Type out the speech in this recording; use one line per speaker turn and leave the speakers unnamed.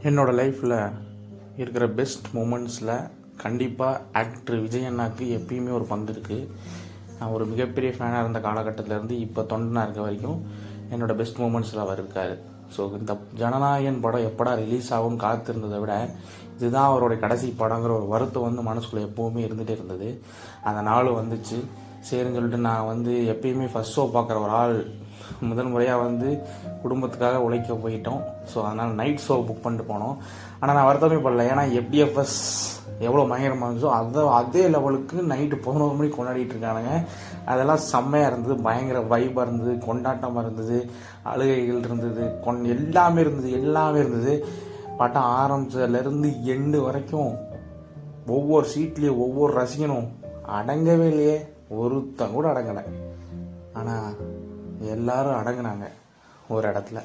என்னோடய லைஃப்பில் இருக்கிற பெஸ்ட் மூமெண்ட்ஸில் கண்டிப்பாக ஆக்டர் விஜய் அண்ணாக்கு எப்பயுமே ஒரு பங்கு இருக்குது. நான் ஒரு மிகப்பெரிய ஃபேனாக இருந்த காலகட்டத்திலேருந்து இப்போ தொண்டனாக இருக்க வரைக்கும் என்னோடய பெஸ்ட் மூமெண்ட்ஸில் அவர் இருக்கார். ஸோ இந்த ஜனநாயகன் படம் எப்படா ரிலீஸ் ஆகும்னு காத்திருந்ததை விட இதுதான் அவருடைய கடைசி படங்கிற ஒரு வருத்தம் மனசுக்குள்ளே எப்போவுமே இருந்துகிட்டே இருந்தது. அந்த நாள் வந்துச்சு. சரின்னு சொல்லிட்டு நான் எப்பயுமே ஃபஸ்ட் ஷோ பார்க்குற ஒரு ஆள். முதல் முறையாக குடும்பத்துக்காக உழைக்க போயிட்டோம். ஸோ அதனால் நைட் ஷோ புக் பண்ணிட்டு போனோம். ஆனால் நான் வருத்தமே படல. ஏன்னா FDFS எவ்வளோ பயங்கரமாக இருந்துச்சோ அதே லெவலுக்கு நைட்டு 11 மணிக்கு கொண்டாடிட்டு இருக்கானுங்க. அதெல்லாம் செம்மையாக இருந்தது. பயங்கர வைப்பாக இருந்தது, கொண்டாட்டமாக இருந்தது, அழுகைகள் இருந்தது, எல்லாமே இருந்தது. பட்டம் ஆரம்பிச்சதுலேருந்து எண்டு வரைக்கும் ஒவ்வொரு சீட்லேயும் ஒவ்வொரு ரசிகனும் அடங்கவே இல்லையே. ஒருத்தன் கூட அடங்கலை. ஆனால் எல்லாரும் அடங்கினாங்க ஒரு இடத்துல.